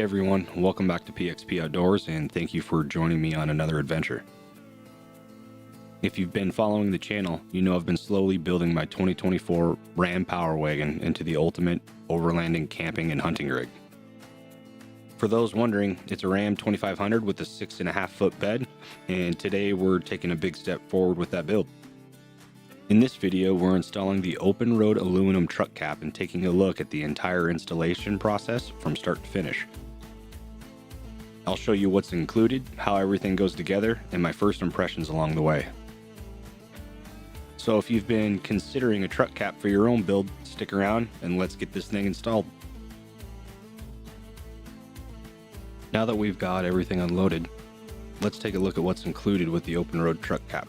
everyone, welcome back to PXP Outdoors, and thank you for joining me on another adventure. If you've been following the channel, you know I've been slowly building my 2024 Ram Power Wagon into the ultimate overlanding, camping, and hunting rig. For those wondering, it's a Ram 2500 with a 6.5 foot bed, and today we're taking a big step forward with that build. In this video, we're installing the OPENROAD Aluminum Truck Cap and taking a look at the entire installation process from start to finish. I'll show you what's included, how everything goes together, and my first impressions along the way. So if you've been considering a truck cap for your own build, stick around and let's get this thing installed. Now that we've got everything unloaded, let's take a look at what's included with the OPENROAD Truck Cap.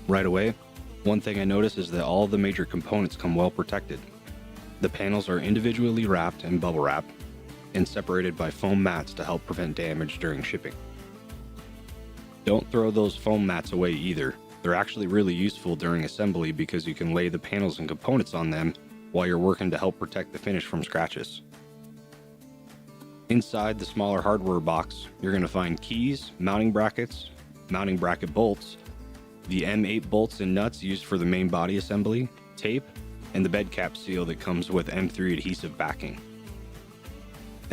Right away, one thing I noticed is that all the major components come well protected. The panels are individually wrapped in bubble wrap and separated by foam mats to help prevent damage during shipping. Don't throw those foam mats away either. They're actually really useful during assembly because you can lay the panels and components on them while you're working to help protect the finish from scratches. Inside the smaller hardware box, you're going to find keys, mounting brackets, mounting bracket bolts, the M8 bolts and nuts used for the main body assembly, tape, and the bed cap seal that comes with M3 adhesive backing.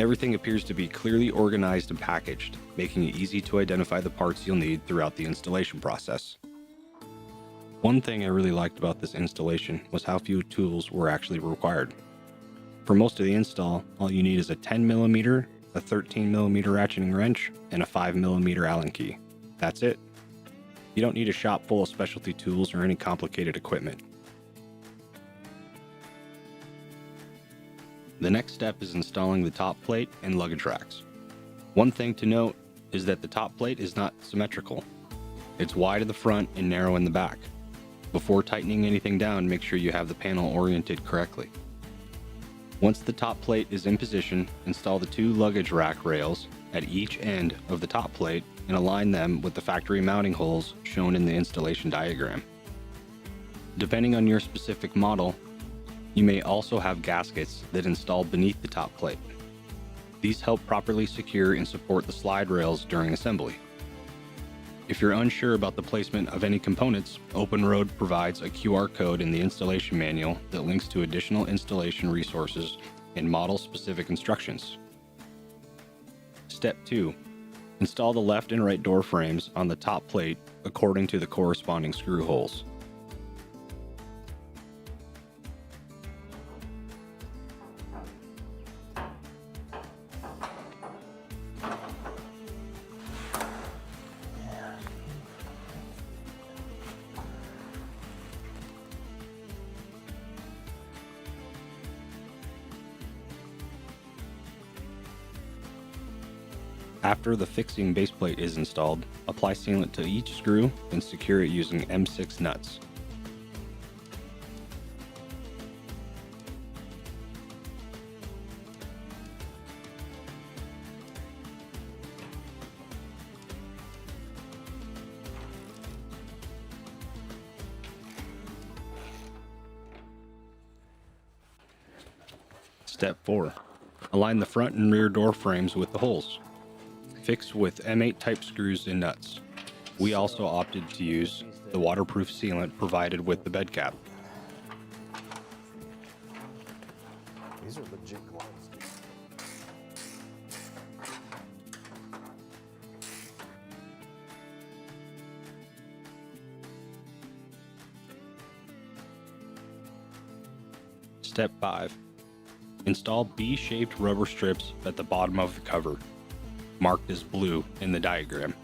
Everything appears to be clearly organized and packaged, making it easy to identify the parts you'll need throughout the installation process. One thing I really liked about this installation was how few tools were actually required. For most of the install, all you need is a 10mm, a 13mm ratcheting wrench, and a 5mm Allen key. That's it. You don't need a shop full of specialty tools or any complicated equipment. The next step is installing the top plate and luggage racks. One thing to note is that the top plate is not symmetrical. It's wide in the front and narrow in the back. Before tightening anything down, make sure you have the panel oriented correctly. Once the top plate is in position, install the two luggage rack rails at each end of the top plate and align them with the factory mounting holes shown in the installation diagram. Depending on your specific model, you may also have gaskets that install beneath the top plate. These help properly secure and support the slide rails during assembly. If you're unsure about the placement of any components, OPENROAD provides a QR code in the installation manual that links to additional installation resources and model-specific instructions. Step 2. Install the left and right door frames on the top plate according to the corresponding screw holes. After the fixing base plate is installed, apply sealant to each screw and secure it using M6 nuts. Step 4. Align the front and rear door frames with the holes. Fix with M8 type screws and nuts. We also opted to use the waterproof sealant provided with the bed cap. These are legit gloves. Step 5. Install B-shaped rubber strips at the bottom of the cover, marked as blue in the diagram.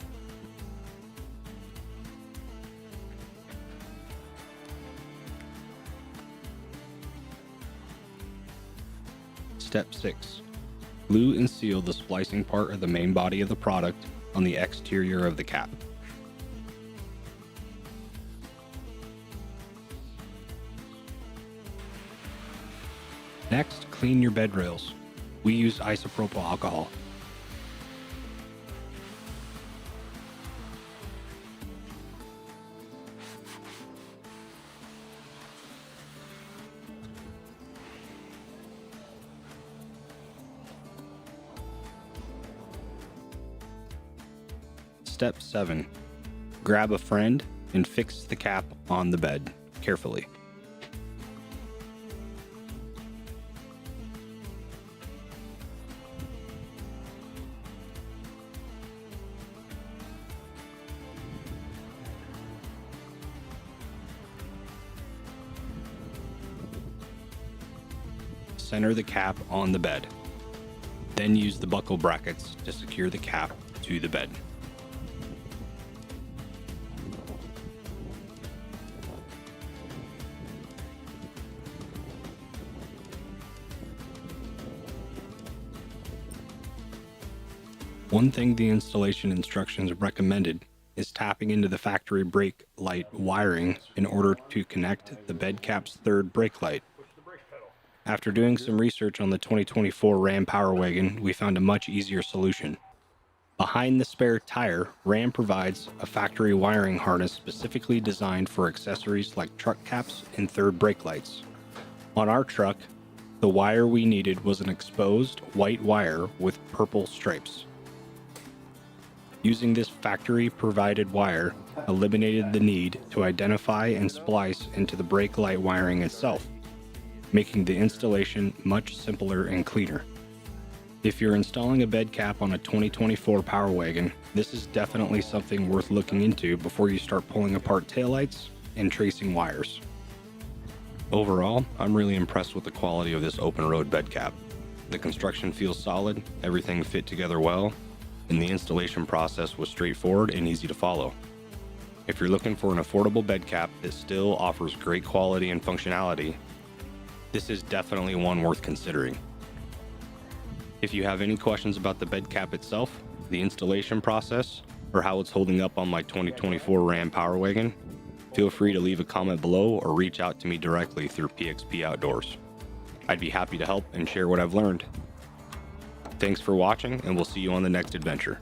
Step 6. Glue and seal the splicing part of the main body of the product on the exterior of the cap. Next, clean your bed rails. We use isopropyl alcohol. Step 7. Grab a friend and fix the cap on the bed carefully. Center the cap on the bed. Then use the buckle brackets to secure the cap to the bed. One thing the installation instructions recommended is tapping into the factory brake light wiring in order to connect the bed cap's third brake light. After doing some research on the 2024 Ram Power Wagon, we found a much easier solution. Behind the spare tire, Ram provides a factory wiring harness specifically designed for accessories like truck caps and third brake lights. On our truck, the wire we needed was an exposed white wire with purple stripes. Using this factory-provided wire eliminated the need to identify and splice into the brake light wiring itself, making the installation much simpler and cleaner. If you're installing a bed cap on a 2024 Power Wagon, this is definitely something worth looking into before you start pulling apart taillights and tracing wires. Overall, I'm really impressed with the quality of this OPENROAD bed cap. The construction feels solid, everything fit together well, and the installation process was straightforward and easy to follow. If you're looking for an affordable bed cap that still offers great quality and functionality, this is definitely one worth considering. If you have any questions about the bed cap itself, the installation process, or how it's holding up on my 2024 Ram Power Wagon, feel free to leave a comment below or reach out to me directly through PXP Outdoors. I'd be happy to help and share what I've learned. Thanks for watching, and we'll see you on the next adventure.